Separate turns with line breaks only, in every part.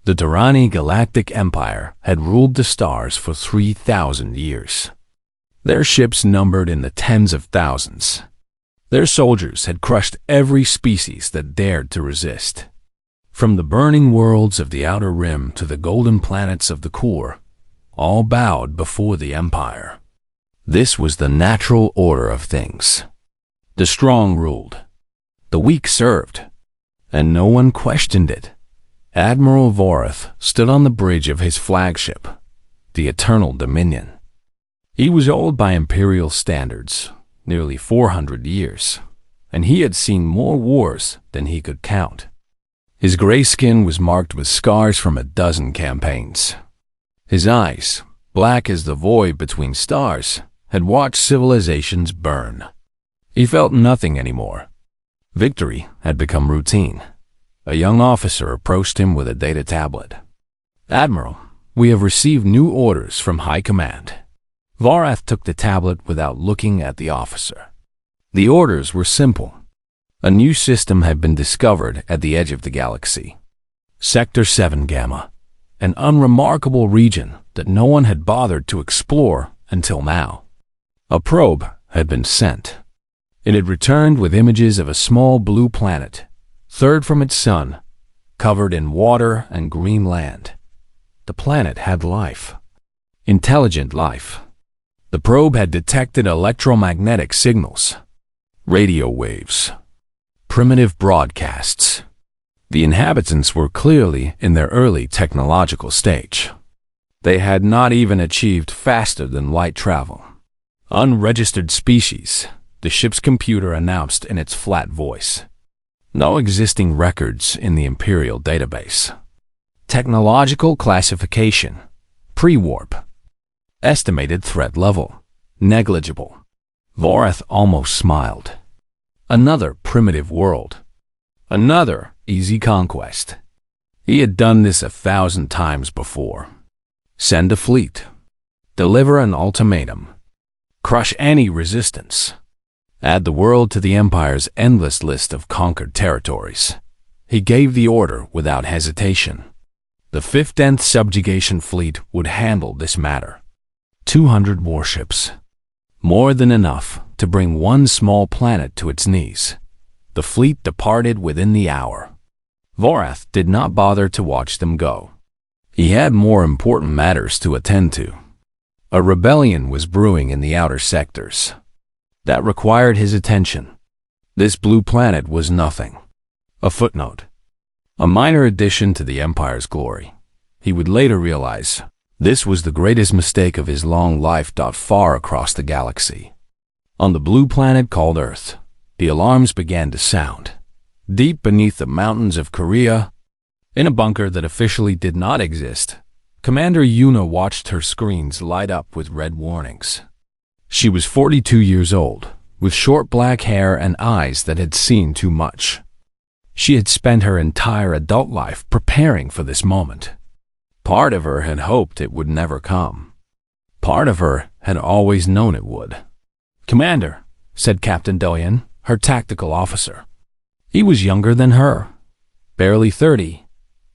The Durrani Galactic Empire had ruled the stars for 3,000 years. Their ships numbered in the tens of thousands. Their soldiers had crushed every species that dared to resist. From the burning worlds of the Outer Rim to the golden planets of the core, all bowed before the Empire. This was the natural order of things. The strong ruled. The weak served. And no one questioned it. Admiral Vorath stood on the bridge of his flagship, the Eternal Dominion. He was old by Imperial standards, nearly 400 years, and he had seen more wars than he could count. His gray skin was marked with scars from a dozen campaigns. His eyes, black as the void between stars, had watched civilizations burn. He felt nothing anymore. Victory had become routine. A young officer approached him with a data tablet. "Admiral, we have received new orders from High Command." Vorath took the tablet without looking at the officer. The orders were simple. A new system had been discovered at the edge of the galaxy. Sector 7 Gamma, an unremarkable region that no one had bothered to explore until now. A probe had been sent. It had returned with images of a small blue planet, third from its sun, covered in water and green land. The planet had life. Intelligent life. The probe had detected electromagnetic signals, radio waves, primitive broadcasts. The inhabitants were clearly in their early technological stage. They had not even achieved faster than light travel. Unregistered species, the ship's computer announced in its flat voice. No existing records in the Imperial database. Technological classification, pre-warp. Estimated threat level, negligible. Vorath almost smiled. Another primitive world. Another easy conquest. He had done this 1,000 times before. Send a fleet. Deliver an ultimatum. Crush any resistance. Add the world to the Empire's endless list of conquered territories. He gave the order without hesitation. The 15th Subjugation Fleet would handle this matter. 200 warships. More than enough to bring one small planet to its knees. The fleet departed within the hour. Vorath did not bother to watch them go. He had more important matters to attend to. A rebellion was brewing in the outer sectors. That required his attention. This blue planet was nothing. A footnote. A minor addition to the Empire's glory. He would later realize this was the greatest mistake of his long life. Far across the galaxy. On the blue planet called Earth, the alarms began to sound. Deep beneath the mountains of Korea, in a bunker that officially did not exist, Commander Yuna watched her screens light up with red warnings. She was 42 years old, with short black hair and eyes that had seen too much. She had spent her entire adult life preparing for this moment. Part of her had hoped it would never come. Part of her had always known it would. "Commander," said Captain Doyen, her tactical officer. He was younger than her, barely 30,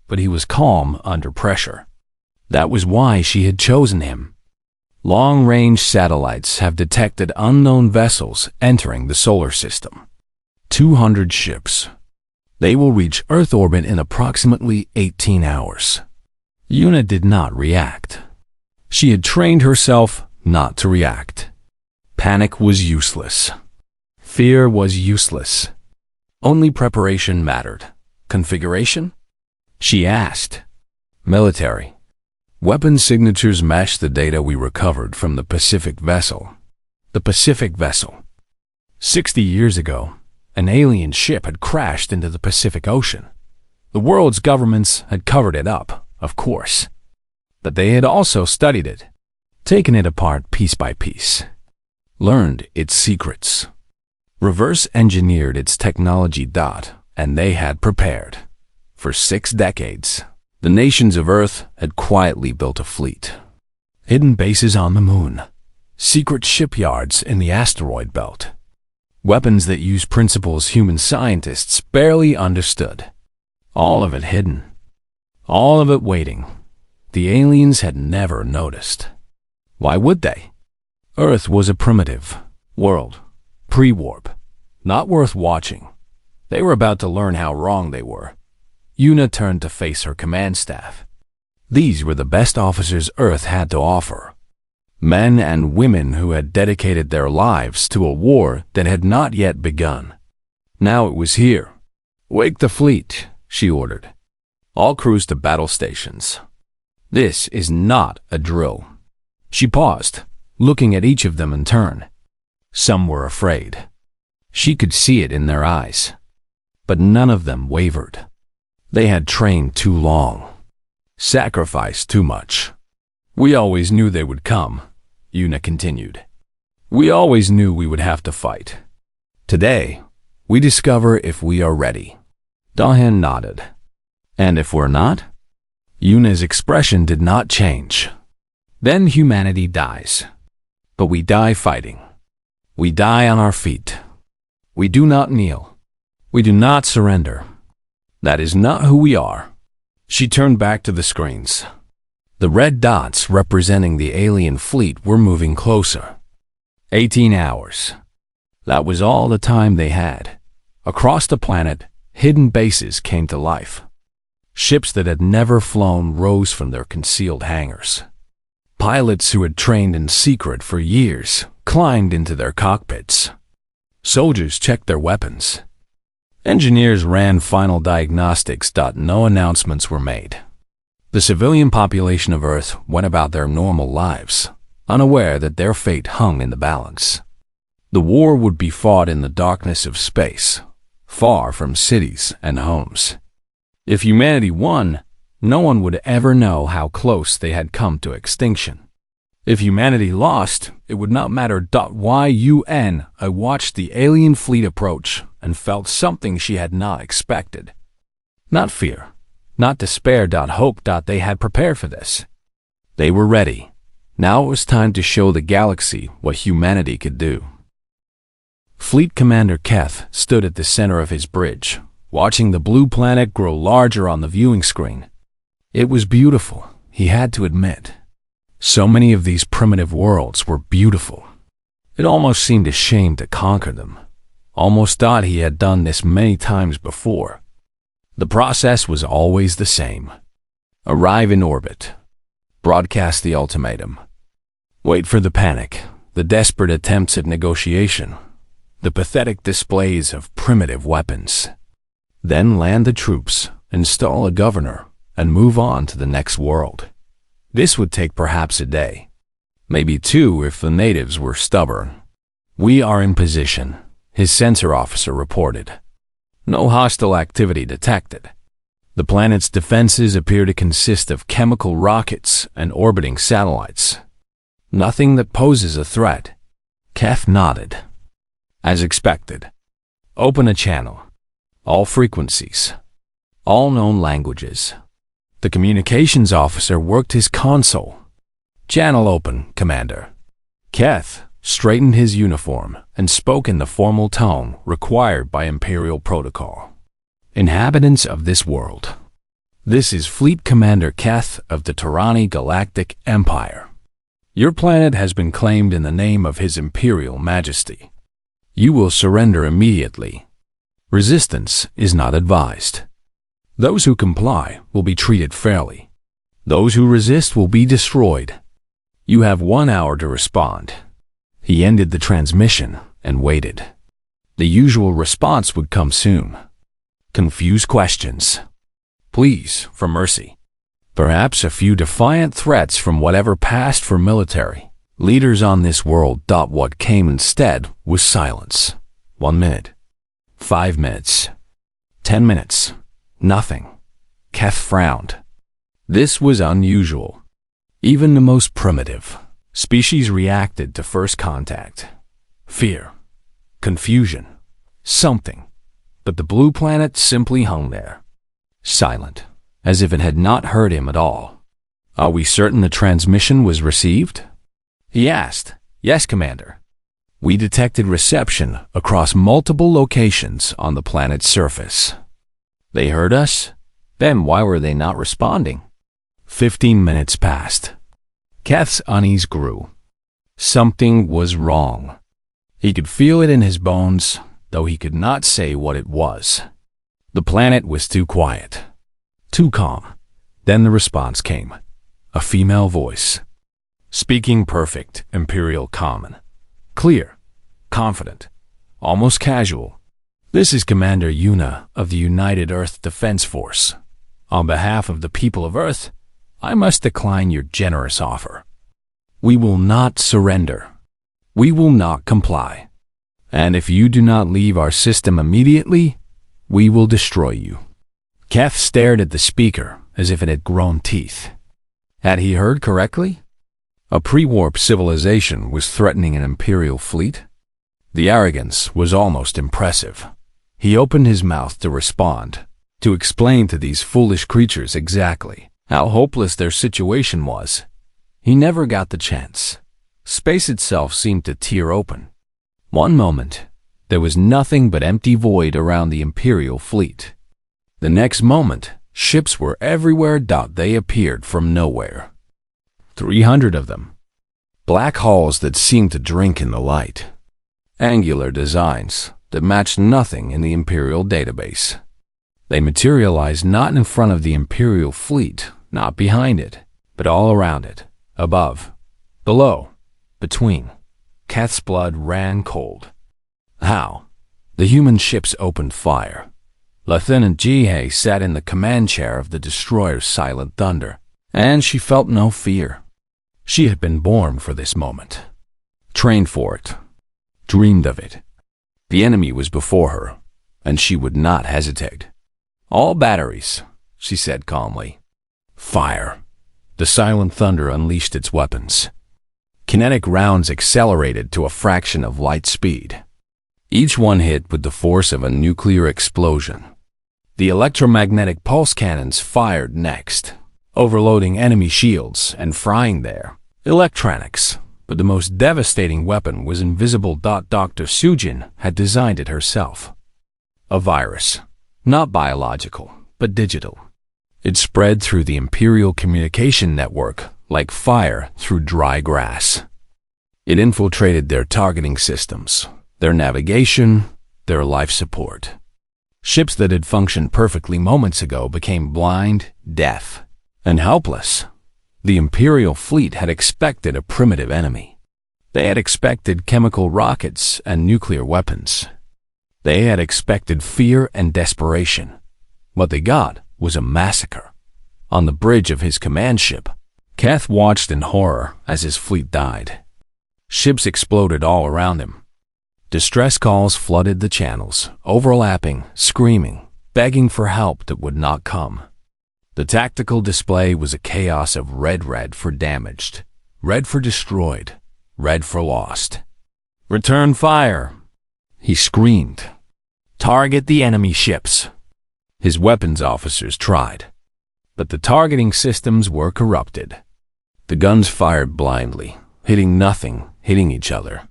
but he was calm under pressure. That was why she had chosen him. Long-range satellites have detected unknown vessels entering the solar system. 200 ships. They will reach Earth orbit in approximately 18 hours. Yuna did not react. She had trained herself not to react. Panic was useless. Fear was useless. Only preparation mattered. Configuration? She asked. Military. Weapon signatures matched the data we recovered from the Pacific vessel. The Pacific vessel. 60 years ago, an alien ship had crashed into the Pacific Ocean. The world's governments had covered it up, of course. But they had also studied it, taken it apart piece by piece, learned its secrets, reverse engineered its technology. And they had prepared. For 6 decades, the nations of Earth had quietly built a fleet. Hidden bases on the moon, secret shipyards in the asteroid belt, weapons that use principles human scientists barely understood. All of it hidden. All of it waiting. The aliens had never noticed. Why would they? Earth was a primitive world, pre-warp, not worth watching. They were about to learn how wrong they were. Una turned to face her command staff. These were the best officers Earth had to offer. Men and women who had dedicated their lives to a war that had not yet begun. Now it was here. "Wake the fleet," she ordered. "All crews to battle stations. This is not a drill." She paused, looking at each of them in turn. Some were afraid. She could see it in their eyes. But none of them wavered. They had trained too long, sacrificed too much. "We always knew they would come," Una continued. "We always knew we would have to fight. Today, we discover if we are ready." Dahan nodded. "And if we're not?" Una's expression did not change. "Then humanity dies. But we die fighting. We die on our feet. We do not kneel. We do not surrender. That is not who we are." She turned back to the screens. The red dots representing the alien fleet were moving closer. 18 hours. That was all the time they had. Across the planet, hidden bases came to life. Ships that had never flown rose from their concealed hangars. Pilots who had trained in secret for years climbed into their cockpits. Soldiers checked their weapons. Engineers ran final diagnostics. No announcements were made. The civilian population of Earth went about their normal lives, unaware that their fate hung in the balance. The war would be fought in the darkness of space, far from cities and homes. If humanity won, no one would ever know how close they had come to extinction. If humanity lost, it would not matter. I watched the alien fleet approach and felt something she had not expected. Not fear, not despair. Hope. They had prepared for this. They were ready. Now it was time to show the galaxy what humanity could do. Fleet Commander Keth stood at the center of his bridge, watching the blue planet grow larger on the viewing screen. It was beautiful, he had to admit. So many of these primitive worlds were beautiful. It almost seemed a shame to conquer them. Almost thought he had done this many times before. The process was always the same. Arrive in orbit. Broadcast the ultimatum. Wait for the panic, the desperate attempts at negotiation, the pathetic displays of primitive weapons. Then land the troops, install a governor, and move on to the next world. This would take perhaps a day, maybe two if the natives were stubborn. "We are in position," his sensor officer reported. No hostile activity detected. The planet's defenses appear to consist of chemical rockets and orbiting satellites. Nothing that poses a threat. Keth nodded. As expected. Open a channel. All frequencies. All known languages. The communications officer worked his console. "Channel open, Commander." Keth straightened his uniform and spoke in the formal tone required by Imperial protocol. "Inhabitants of this world. This is Fleet Commander Keth of the Tyranny Galactic Empire. Your planet has been claimed in the name of His Imperial Majesty. You will surrender immediately. Resistance is not advised. Those who comply will be treated fairly. Those who resist will be destroyed. You have 1 hour to respond." He ended the transmission and waited. The usual response would come soon. Confused questions. Pleas for mercy. Perhaps a few defiant threats from whatever passed for military leaders on this world. What came instead was silence. 1 minute. 5 minutes. 10 minutes. Nothing. Keth frowned. This was unusual. Even the most primitive species reacted to first contact. Fear. Confusion. Something. But the blue planet simply hung there. Silent. As if it had not heard him at all. "Are we certain the transmission was received?" he asked. "Yes, Commander. We detected reception across multiple locations on the planet's surface." "They heard us?"
Then why were they not responding?
15 minutes passed. Keth's unease grew. Something was wrong. He could feel it in his bones, though he could not say what it was. The planet was too quiet, too calm. Then the response came. A female voice. Speaking perfect, Imperial common. Clear, confident, almost casual. This is Commander Yuna of the United Earth Defense Force. On behalf of the people of Earth, I must decline your generous offer. We will not surrender. We will not comply. And if you do not leave our system immediately, we will destroy you. Keth stared at the speaker as if it had grown teeth. Had he heard correctly? A pre-warp civilization was threatening an Imperial fleet? The arrogance was almost impressive. He opened his mouth to respond, to explain to these foolish creatures exactly how hopeless their situation was. He never got the chance. Space itself seemed to tear open. One moment, there was nothing but empty void around the Imperial fleet. The next moment, ships were everywhere. They appeared from nowhere. 300 of them. Black hulls that seemed to drink in the light. Angular designs that matched nothing in the Imperial database. They materialized not in front of the Imperial fleet, not behind it, but all around it, above, below, between. Keth's blood ran cold. How? The human ships opened fire. Lieutenant Jihe sat in the command chair of the destroyer's Silent Thunder, and she felt no fear. She had been born for this moment, trained for it, dreamed of it. The enemy was before her, and she would not hesitate. All batteries, she said calmly. Fire. The Silent Thunder unleashed its weapons. Kinetic rounds accelerated to a fraction of light speed. Each one hit with the force of a nuclear explosion. The electromagnetic pulse cannons fired next, overloading enemy shields and frying their electronics. But the most devastating weapon was invisible. Dr. Sujin had designed it herself. A virus, not biological, but digital. It spread through the Imperial communication network like fire through dry grass. It infiltrated their targeting systems, their navigation, their life support. Ships that had functioned perfectly moments ago became blind, deaf, and helpless. The Imperial fleet had expected a primitive enemy. They had expected chemical rockets and nuclear weapons. They had expected fear and desperation. What they got was a massacre. On the bridge of his command ship, Keth watched in horror as his fleet died. Ships exploded all around him. Distress calls flooded the channels, overlapping, screaming, begging for help that would not come. The tactical display was a chaos of red for damaged, red for destroyed, red for lost. Return fire, he screamed. Target the enemy ships. His weapons officers tried, but the targeting systems were corrupted. The guns fired blindly, hitting nothing, hitting each other.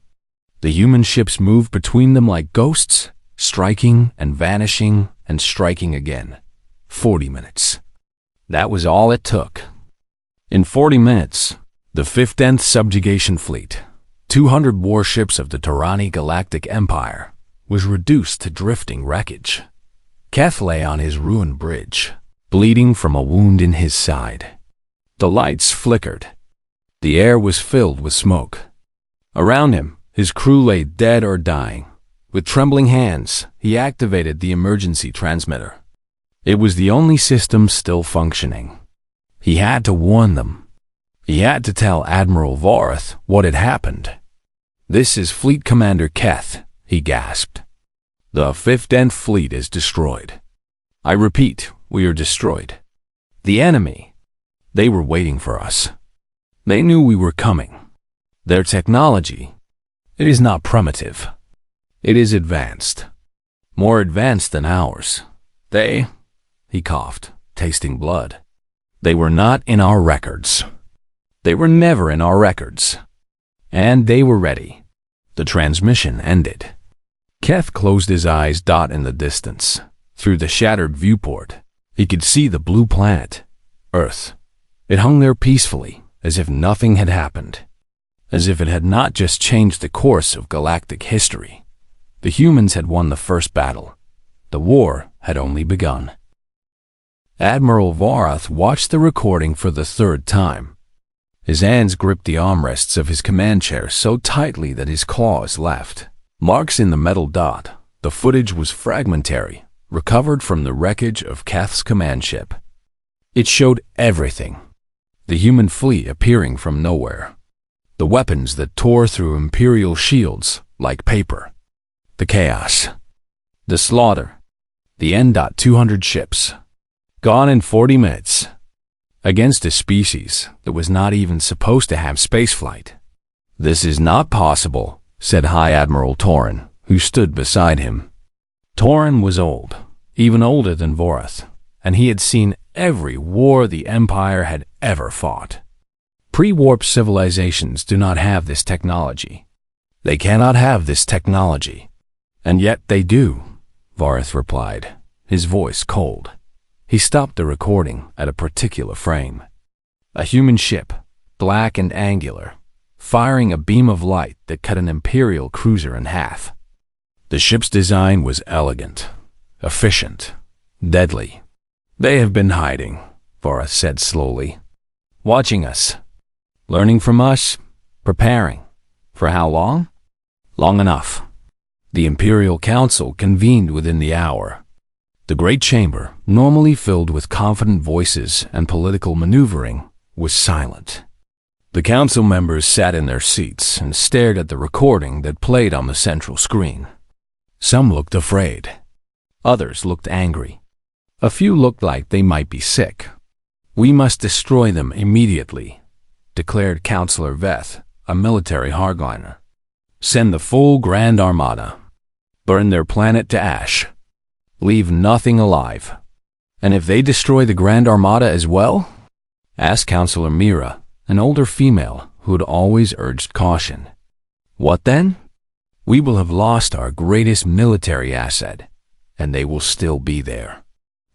The human ships moved between them like ghosts, striking and vanishing and striking again. 40 minutes. That was all it took. In 40 minutes, the 15th Subjugation Fleet, 200 warships of the Turani Galactic Empire, was reduced to drifting wreckage. Keth lay on his ruined bridge, bleeding from a wound in his side. The lights flickered. The air was filled with smoke. Around him, his crew lay dead or dying. With trembling hands, he activated the emergency transmitter. It was the only system still functioning. He had to warn them. He had to tell Admiral Vorath what had happened. "This is Fleet Commander Keth," he gasped. "The 15th Fleet is destroyed. I repeat, we are destroyed. The enemy, they were waiting for us. They knew we were coming. Their technology, it is not primitive. It is advanced. More advanced than ours. They," he coughed, tasting blood, "they were not in our records. They were never in our records. And they were ready." The transmission ended. Keth closed his eyes. In the distance, through the shattered viewport, He could see the blue planet, Earth. It hung there peacefully, as if nothing had happened. As if it had not just changed the course of galactic history. The humans had won the first battle. The war had only begun. Admiral Vorath watched the recording for the third time. His hands gripped the armrests of his command chair so tightly that his claws left marks in the metal dot. The footage was fragmentary, recovered from the wreckage of Keth's command ship. It showed everything. The human fleet appearing from nowhere. The weapons that tore through Imperial shields like paper. The chaos. The slaughter. The N.200 ships. Gone in 40 minutes. Against a species that was not even supposed to have spaceflight. "This is not possible," said High Admiral Torin, who stood beside him. Torin was old, even older than Vorath, and he had seen every war the Empire had ever fought. Pre-warp civilizations do not have this technology. They cannot have this technology. And yet they do, Vorath replied, his voice cold. He stopped the recording at a particular frame. A human ship, black and angular, firing a beam of light that cut an Imperial cruiser in half. The ship's design was elegant, efficient, deadly. "They have been hiding," Vorath said slowly. "Watching us. Learning from us. Preparing. For how long? Long enough." The Imperial Council convened within the hour. The great chamber, normally filled with confident voices and political maneuvering, was silent. The council members sat in their seats and stared at the recording that played on the central screen. Some looked afraid. Others looked angry. A few looked like they might be sick. "We must destroy them immediately," declared Councillor Veth, a military hardliner. "Send the full Grand Armada. Burn their planet to ash. Leave nothing alive." "And if they destroy the Grand Armada as well?" asked Councillor Mira, an older female who had always urged caution. "What then? We will have lost our greatest military asset, and they will still be there.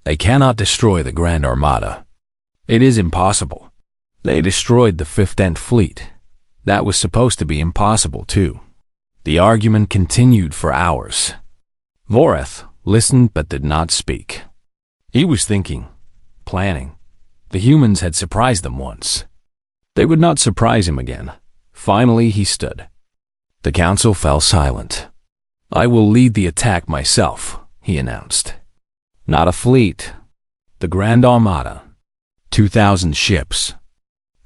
They cannot destroy the Grand Armada. It is impossible. They destroyed the Fifth Fleet. That was supposed to be impossible too." The argument continued for hours. Vorath listened but did not speak. He was thinking, planning. The humans had surprised them once. They would not surprise him again. Finally he stood. The council fell silent. "I will lead the attack myself," he announced. "Not a fleet. The Grand Armada. 2,000 ships,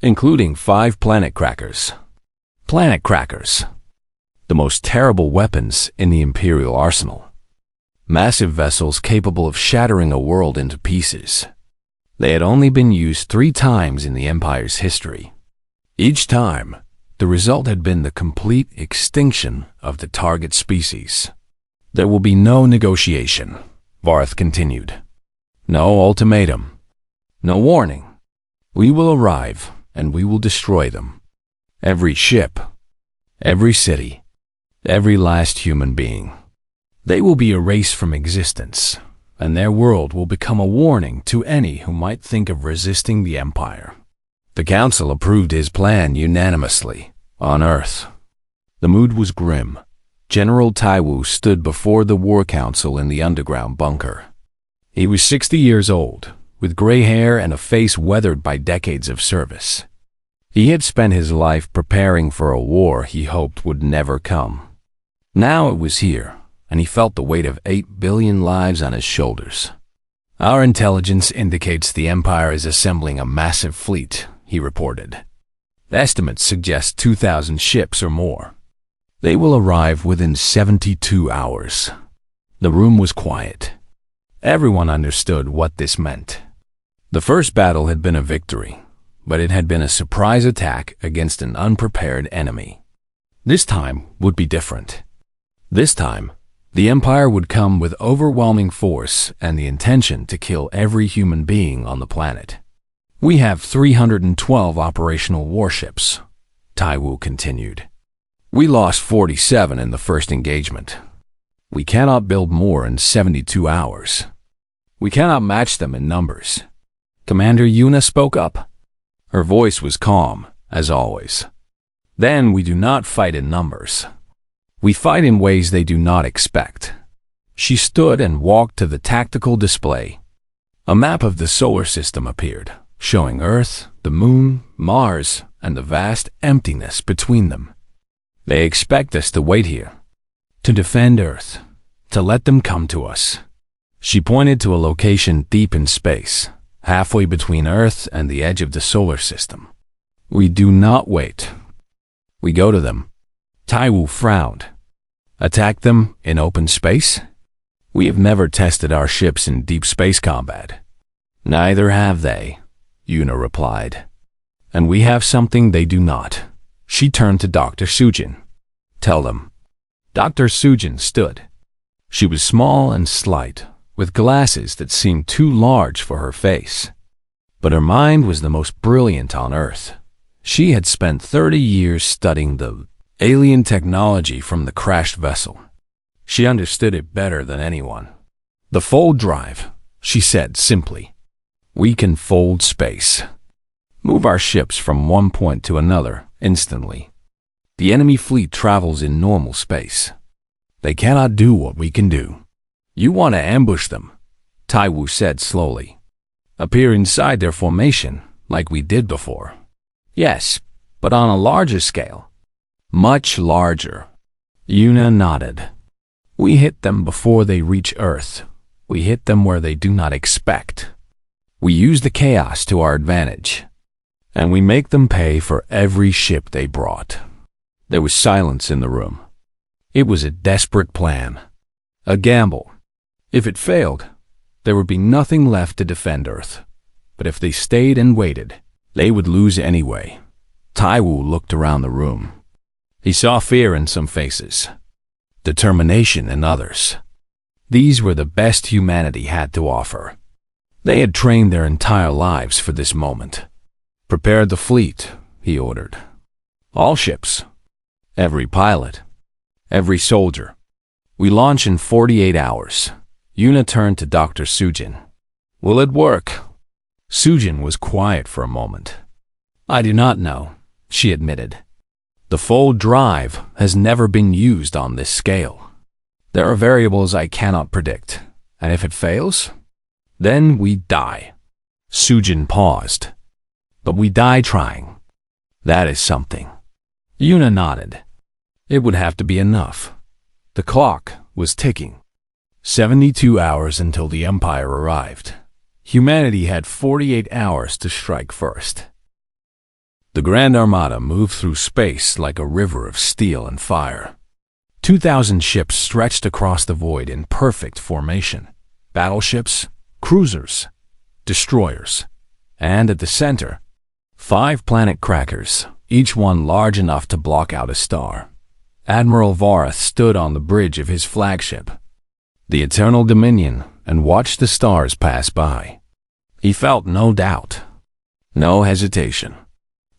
including 5 planet crackers. Planet crackers. The most terrible weapons in the Imperial arsenal. Massive vessels capable of shattering a world into pieces. They had only been used 3 times in the Empire's history. Each time, the result had been the complete extinction of the target species. "There will be no negotiation," Vorath continued. "No ultimatum. No warning. We will arrive, and we will destroy them. Every ship, every city, every last human being. They will be erased from existence, and their world will become a warning to any who might think of resisting the Empire." The council approved his plan unanimously, on Earth. The mood was grim. General Taiwu stood before the War Council in the underground bunker. He was 60 years old, with gray hair and a face weathered by decades of service. He had spent his life preparing for a war he hoped would never come. Now it was here, and he felt the weight of 8 billion lives on his shoulders. "Our intelligence indicates the Empire is assembling a massive fleet," he reported. "Estimates suggest 2,000 ships or more. They will arrive within 72 hours. The room was quiet. Everyone understood what this meant. The first battle had been a victory, but it had been a surprise attack against an unprepared enemy. This time would be different. This time, the Empire would come with overwhelming force and the intention to kill every human being on the planet. "We have 312 operational warships," Taiwu continued. "We lost 47 in the first engagement. We cannot build more in 72 hours. We cannot match them in numbers. Commander Yuna spoke up. Her voice was calm, as always. Then we do not fight in numbers. We fight in ways they do not expect. She stood and walked to the tactical display. A map of the solar system appeared, showing Earth, the Moon, Mars, and the vast emptiness between them. They expect us to wait here, to defend Earth, to let them come to us. She pointed to a location deep in space, halfway between Earth and the edge of the solar system. We do not wait. We go to them. Taiwu frowned. Attack them in open space? We have never tested our ships in deep space combat. Neither have they, Yuna replied. And we have something they do not. She turned to Dr. Sujin. Tell them. Dr. Sujin stood. She was small and slight, with glasses that seemed too large for her face. But her mind was the most brilliant on Earth. She had spent 30 years studying the alien technology from the crashed vessel. She understood it better than anyone. The fold drive, she said simply. We can fold space. Move our ships from one point to another instantly. The enemy fleet travels in normal space. They cannot do what we can do. You want to ambush them, Taiwu said slowly. Appear inside their formation, like we did before. Yes, but on a larger scale. Much larger. Yuna nodded. We hit them before they reach Earth. We hit them where they do not expect. We use the chaos to our advantage. And we make them pay for every ship they brought. There was silence in the room. It was a desperate plan. A gamble. If it failed, there would be nothing left to defend Earth. But if they stayed and waited, they would lose anyway. Taiwu looked around the room. He saw fear in some faces, determination in others. These were the best humanity had to offer. They had trained their entire lives for this moment. Prepare the fleet, he ordered. All ships. Every pilot. Every soldier. We launch in 48 hours. Yuna turned to Dr. Sujin. Will it work? Sujin was quiet for a moment. I do not know, she admitted. The fold drive has never been used on this scale. There are variables I cannot predict, and if it fails, then we die. Sujin paused. But we die trying. That is something. Yuna nodded. It would have to be enough. The clock was ticking. 72 hours until the Empire arrived. Humanity had 48 hours to strike first. The Grand Armada moved through space like a river of steel and fire. 2,000 ships stretched across the void in perfect formation. Battleships, cruisers, destroyers, and at the center, 5 planet crackers, each one large enough to block out a star. Admiral Varth stood on the bridge of his flagship, the Eternal Dominion, and watched the stars pass by. He felt no doubt, no hesitation.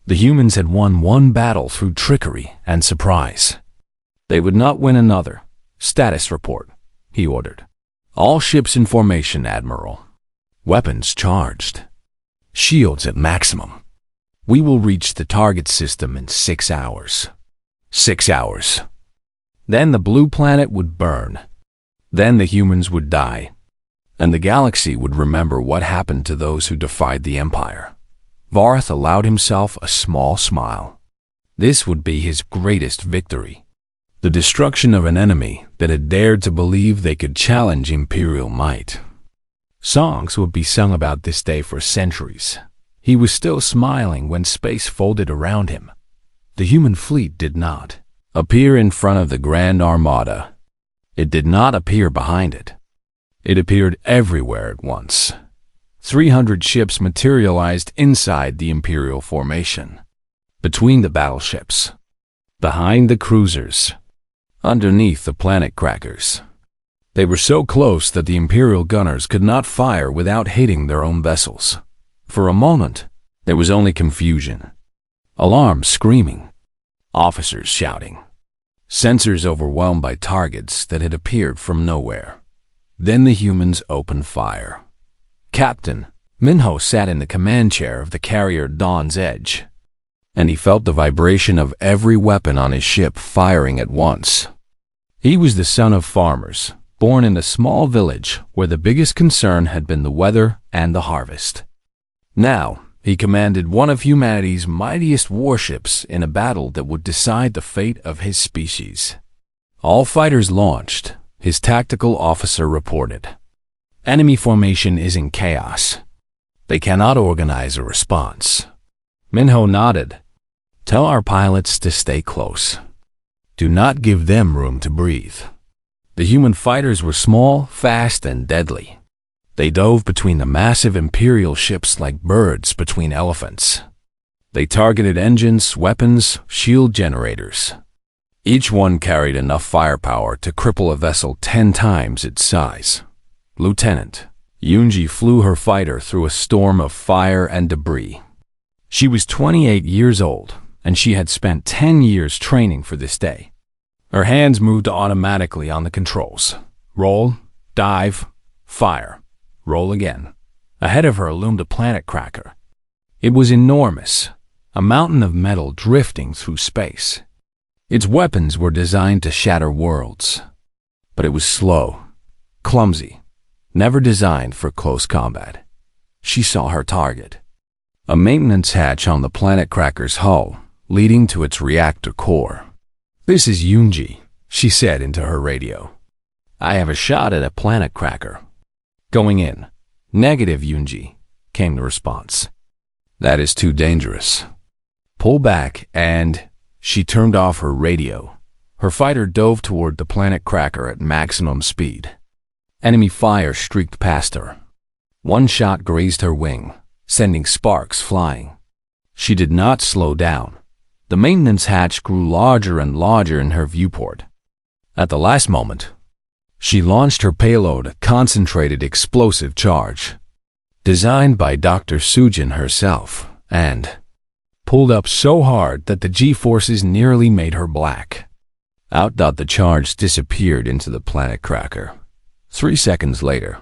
The humans had won one battle through trickery and surprise. They would not win another. Status report, he ordered. All ships in formation, Admiral. Weapons charged. Shields at maximum. We will reach the target system in 6 hours. 6 hours. Then the blue planet would burn. Then the humans would die. And the galaxy would remember what happened to those who defied the Empire. Varth allowed himself a small smile. This would be his greatest victory. The destruction of an enemy that had dared to believe they could challenge Imperial might. Songs would be sung about this day for centuries. He was still smiling when space folded around him. The human fleet did not appear in front of the Grand Armada. It did not appear behind it. It appeared everywhere at once. 300 ships materialized inside the Imperial formation, between the battleships, behind the cruisers, underneath the planet crackers. They were so close that the Imperial gunners could not fire without hitting their own vessels. For a moment, there was only confusion. Alarms screaming, officers shouting, sensors overwhelmed by targets that had appeared from nowhere. Then the humans opened fire. Captain, Minho sat in the command chair of the carrier Dawn's Edge, and he felt the vibration of every weapon on his ship firing at once. He was the son of farmers, born in a small village where the biggest concern had been the weather and the harvest. Now, he commanded one of humanity's mightiest warships in a battle that would decide the fate of his species. All fighters launched, his tactical officer reported. Enemy formation is in chaos. They cannot organize a response. Minho nodded. Tell our pilots to stay close. Do not give them room to breathe. The human fighters were small, fast, and deadly. They dove between the massive Imperial ships like birds between elephants. They targeted engines, weapons, shield generators. Each one carried enough firepower to cripple a vessel 10 times its size. Lieutenant Yunji flew her fighter through a storm of fire and debris. She was 28 years old, and she had spent 10 years training for this day. Her hands moved automatically on the controls. Roll, dive, fire, roll again. Ahead of her loomed a planet cracker. It was enormous, a mountain of metal drifting through space. Its weapons were designed to shatter worlds, but it was slow, clumsy, never designed for close combat. She saw her target. A maintenance hatch on the planet cracker's hull, leading to its reactor core. This is Yunji, she said into her radio. I have a shot at a planet cracker. Going in. Negative, Yunji, came the response. That is too dangerous. Pull back and... She turned off her radio. Her fighter dove toward the planet cracker at maximum speed. Enemy fire streaked past her. One shot grazed her wing, sending sparks flying. She did not slow down. The maintenance hatch grew larger and larger in her viewport. At the last moment, she launched her payload, a concentrated explosive charge, designed by Dr. Sujin herself, and pulled up so hard that the G-forces nearly made her black. Out. The charge disappeared into the planet cracker. 3 seconds later,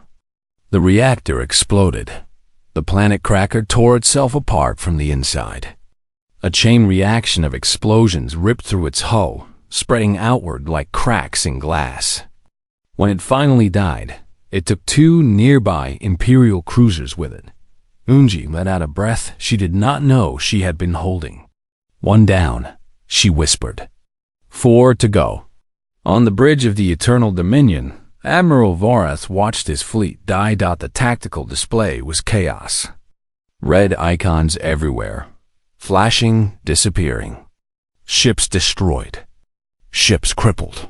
the reactor exploded. The planet cracker tore itself apart from the inside. A chain reaction of explosions ripped through its hull, spreading outward like cracks in glass. When it finally died, it took 2 nearby Imperial cruisers with it. Yunji let out a breath she did not know she had been holding. 1 down, she whispered. 4 to go. On the bridge of the Eternal Dominion, Admiral Vorath watched his fleet die. The tactical display was chaos. Red icons everywhere. Flashing, disappearing. Ships destroyed. Ships crippled.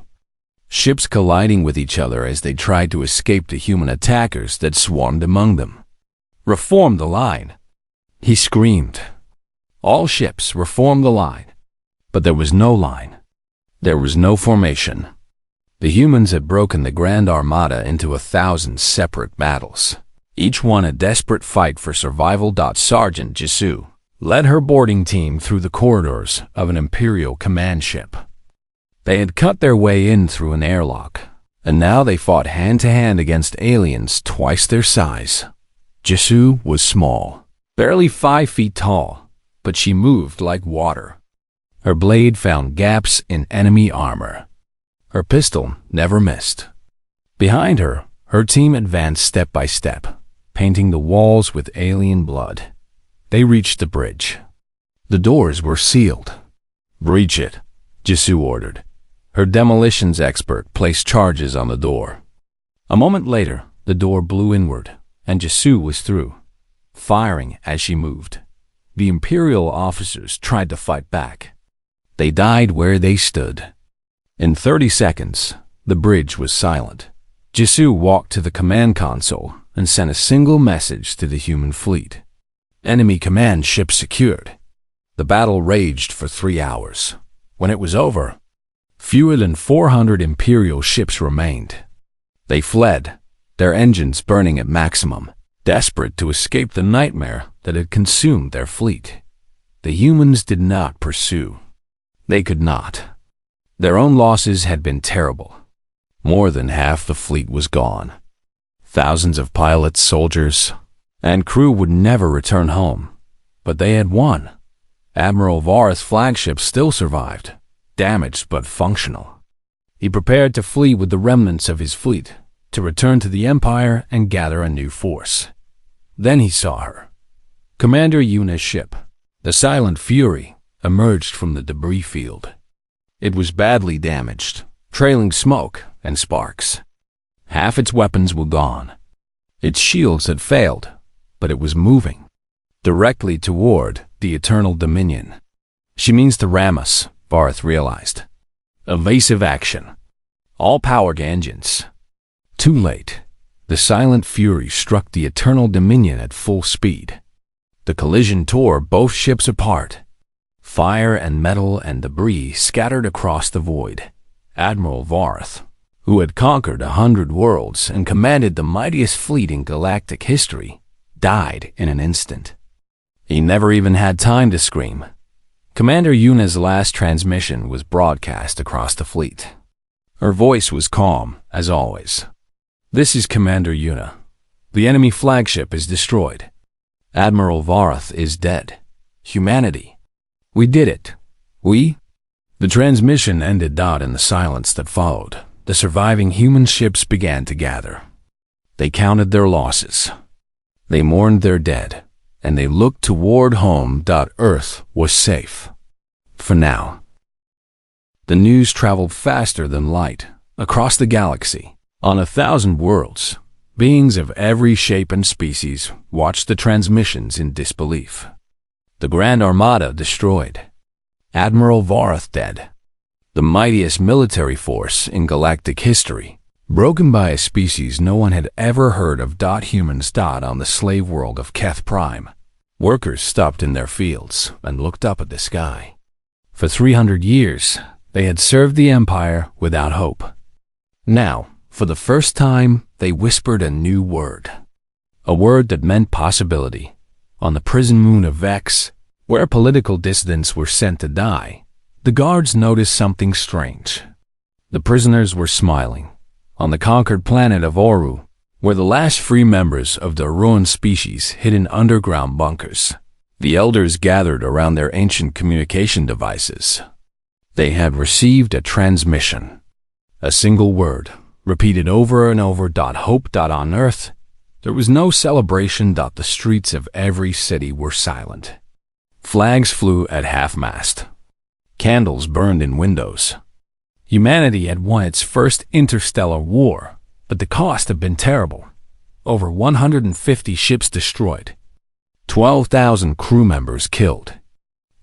Ships colliding with each other as they tried to escape the human attackers that swarmed among them. Reform the line, he screamed. All ships reform the line. But there was no line. There was no formation. The humans had broken the Grand Armada into 1,000 separate battles, each one a desperate fight for survival. Sergeant Jisoo led her boarding team through the corridors of an Imperial command ship. They had cut their way in through an airlock, and now they fought hand-to-hand against aliens twice their size. Jisoo was small, barely 5 feet tall, but she moved like water. Her blade found gaps in enemy armor. Her pistol never missed. Behind her, her team advanced step by step, painting the walls with alien blood. They reached the bridge. The doors were sealed. Breach it, Jisoo ordered. Her demolitions expert placed charges on the door. A moment later, the door blew inward, and Jisoo was through, firing as she moved. The Imperial officers tried to fight back. They died where they stood. In 30 seconds, the bridge was silent. Jisoo walked to the command console and sent a single message to the human fleet. Enemy command ship secured. The battle raged for 3 hours. When it was over, fewer than 400 Imperial ships remained. They fled, their engines burning at maximum, desperate to escape the nightmare that had consumed their fleet. The humans did not pursue. They could not. Their own losses had been terrible. More than half the fleet was gone. Thousands of pilots, soldiers, and crew would never return home. But they had won. Admiral Varth's flagship still survived, damaged but functional. He prepared to flee with the remnants of his fleet, to return to the Empire and gather a new force. Then he saw her. Commander Yuna's ship, the Silent Fury, emerged from the debris field. It was badly damaged, trailing smoke and sparks. Half its weapons were gone. Its shields had failed, but it was moving, directly toward the Eternal Dominion. She means to ram us, Varth realized. Evasive action. All power engines. Too late. The Silent Fury struck the Eternal Dominion at full speed. The collision tore both ships apart. Fire and metal and debris scattered across the void. Admiral Varth, who had conquered 100 worlds and commanded the mightiest fleet in galactic history, died in an instant. He never even had time to scream. Commander Yuna's last transmission was broadcast across the fleet. Her voice was calm, as always. "This is Commander Yuna. The enemy flagship is destroyed. Admiral Varth is dead. Humanity. We did it. We?" The transmission ended. In the silence that followed, the surviving human ships began to gather. They counted their losses. They mourned their dead, and they looked toward home. Earth was safe. For now. The news traveled faster than light, across the galaxy. On 1,000 worlds, beings of every shape and species watched the transmissions in disbelief. The Grand Armada destroyed. Admiral Varth dead. The mightiest military force in galactic history, broken by a species no one had ever heard of. Humans. On the slave world of Keth Prime, workers stopped in their fields and looked up at the sky. For 300 years, they had served the Empire without hope. Now, for the first time, they whispered a new word. A word that meant possibility. On the prison moon of Vex, where political dissidents were sent to die, the guards noticed something strange. The prisoners were smiling. On the conquered planet of Oru, where the last free members of the ruined species hid in underground bunkers, the elders gathered around their ancient communication devices. They had received a transmission. A single word, repeated over and over. Hope. On Earth, there was no celebration. The streets of every city were silent. Flags flew at half-mast. Candles burned in windows. Humanity had won its first interstellar war, but the cost had been terrible. Over 150 ships destroyed. 12,000 crew members killed.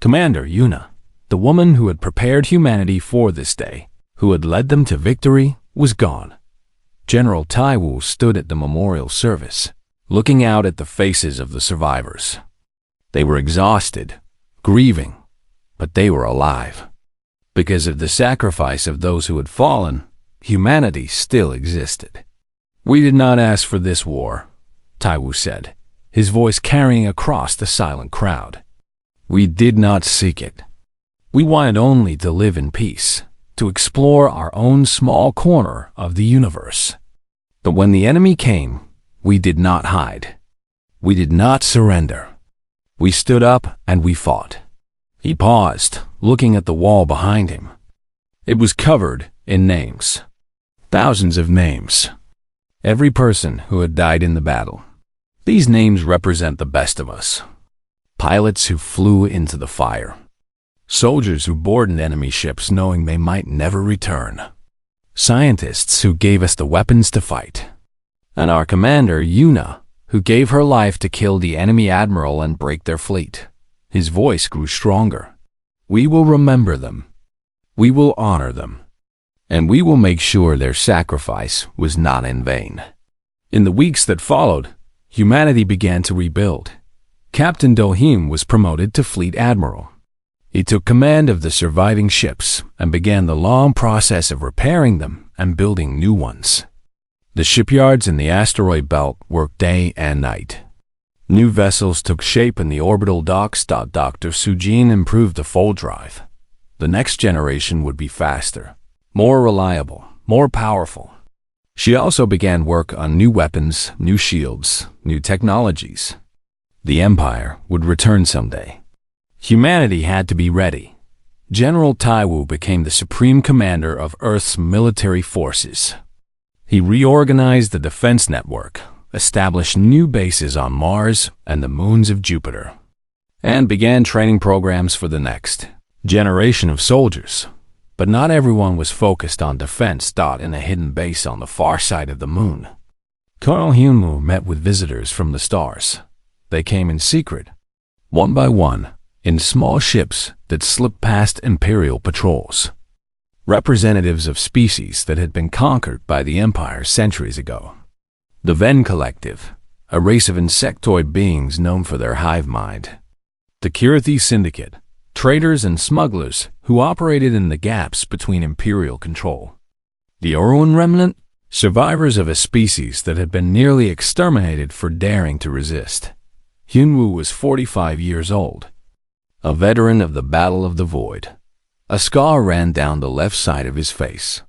Commander Yuna, the woman who had prepared humanity for this day, who had led them to victory, was gone. General Taiwu stood at the memorial service, looking out at the faces of the survivors. They were exhausted, grieving, but they were alive. Because of the sacrifice of those who had fallen, humanity still existed. "We did not ask for this war," Taiwu said, his voice carrying across the silent crowd. "We did not seek it. We wanted only to live in peace, to explore our own small corner of the universe. But when the enemy came, we did not hide. We did not surrender. We stood up and we fought." He paused, looking at the wall behind him. It was covered in names. Thousands of names. Every person who had died in the battle. These names represent the best of us. Pilots who flew into the fire. Soldiers who boarded enemy ships knowing they might never return. Scientists who gave us the weapons to fight. And our commander, Yuna, who gave her life to kill the enemy admiral and break their fleet. His voice grew stronger. "We will remember them. We will honor them. And we will make sure their sacrifice was not in vain." In the weeks that followed, humanity began to rebuild. Captain Dohim was promoted to Fleet Admiral. He took command of the surviving ships and began the long process of repairing them and building new ones. The shipyards in the asteroid belt worked day and night. New vessels took shape in the orbital docks. Dr. Sujin improved the fold drive. The next generation would be faster, more reliable, more powerful. She also began work on new weapons, new shields, new technologies. The Empire would return someday. Humanity had to be ready. General Taiwu became the supreme commander of Earth's military forces. He reorganized the defense network, established new bases on Mars and the moons of Jupiter, and began training programs for the next generation of soldiers. But not everyone was focused on defense. In a hidden base on the far side of the moon, Colonel Hyunwoo met with visitors from the stars. They came in secret, one by one, in small ships that slipped past Imperial patrols. Representatives of species that had been conquered by the Empire centuries ago. The Ven Collective, a race of insectoid beings known for their hive mind. The Kirathi Syndicate, traders and smugglers who operated in the gaps between Imperial control. The Orwan Remnant, survivors of a species that had been nearly exterminated for daring to resist. Hyunwoo was 45 years old, a veteran of the Battle of the Void. A scar ran down the left side of his face,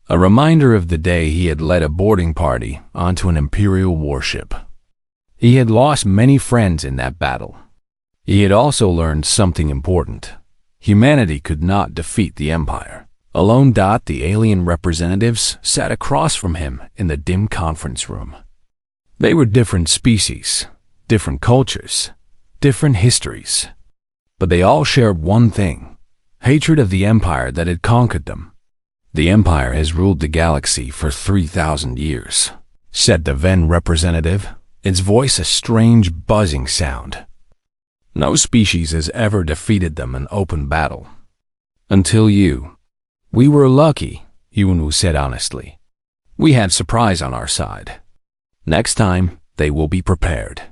a reminder of the day he had led a boarding party onto an Imperial warship. He had lost many friends in that battle. He had also learned something important. Humanity could not defeat the Empire alone. The alien representatives sat across from him in the dim conference room. They were different species, different cultures, different histories. But they all shared one thing: hatred of the Empire that had conquered them. The Empire has ruled the galaxy for 3,000 years, said the Ven representative, its voice a strange buzzing sound. No species has ever defeated them in open battle. Until you. We were lucky, Hyunwoo said honestly. We had surprise on our side. Next time, they will be prepared.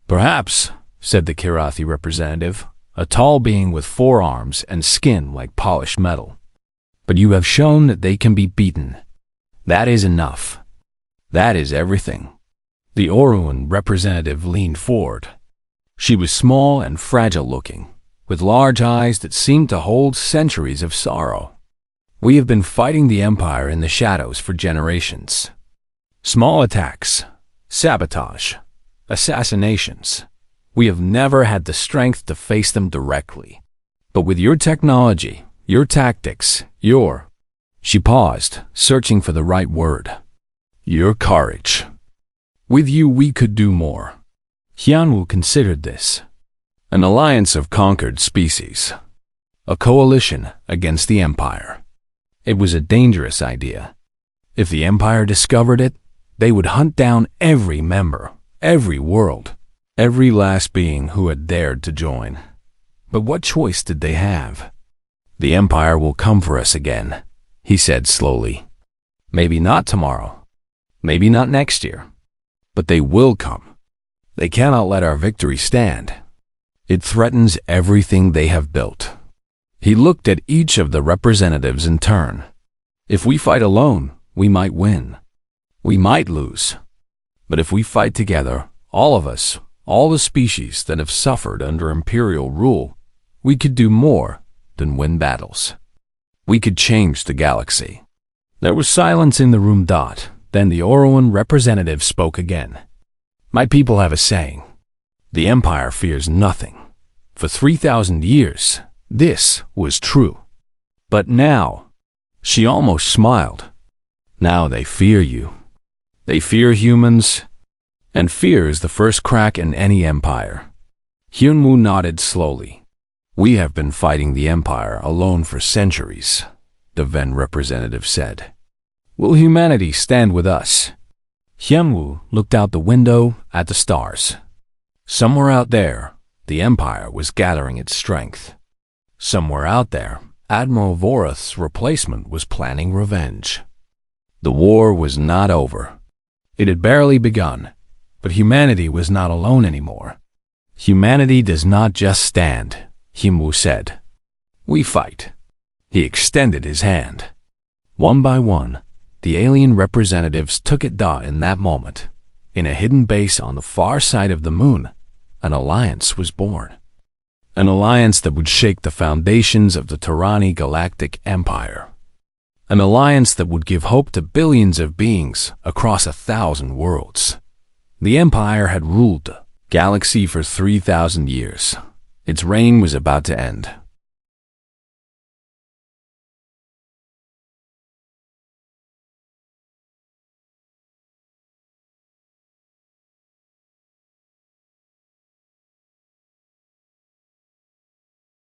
Perhaps, said the Kirathi representative, a tall being with 4 arms and skin like polished metal. But you have shown that they can be beaten. That is enough. That is everything. The Orwan representative leaned forward. She was small and fragile-looking, with large eyes that seemed to hold centuries of sorrow. We have been fighting the Empire in the shadows for generations. Small attacks, sabotage, assassinations. We have never had the strength to face them directly. But with your technology, your tactics, your... She paused, searching for the right word. Your courage. With you we could do more. Hyunwoo considered this. An alliance of conquered species. A coalition against the Empire. It was a dangerous idea. If the Empire discovered it, they would hunt down every member, every world, every last being who had dared to join. But what choice did they have? The Empire will come for us again, he said slowly. Maybe not tomorrow. Maybe not next year. But they will come. They cannot let our victory stand. It threatens everything they have built. He looked at each of the representatives in turn. If we fight alone, we might win. We might lose. But if we fight together, all of us, all the species that have suffered under Imperial rule, we could do more than win battles. We could change the galaxy. There was silence in the room. Then the Orwan representative spoke again. My people have a saying. The Empire fears nothing. For 3,000 years, this was true. But now, she almost smiled. Now they fear you. They fear humans, and fear is the first crack in any empire. Hyunwoo nodded slowly. We have been fighting the Empire alone for centuries, the Ven representative said. Will humanity stand with us? Hyunwoo looked out the window at the stars. Somewhere out there, the Empire was gathering its strength. Somewhere out there, Admiral Vorath's replacement was planning revenge. The war was not over. It had barely begun, but humanity was not alone anymore. Humanity does not just stand, Hyunwoo said. We fight. He extended his hand. One by one, the alien representatives took it. In that moment, in a hidden base on the far side of the moon, an alliance was born. An alliance that would shake the foundations of the Tarani Galactic Empire. an alliance that would give hope to billions of beings across 1,000 worlds. The Empire had ruled the galaxy for 3,000 years. Its reign was about to end.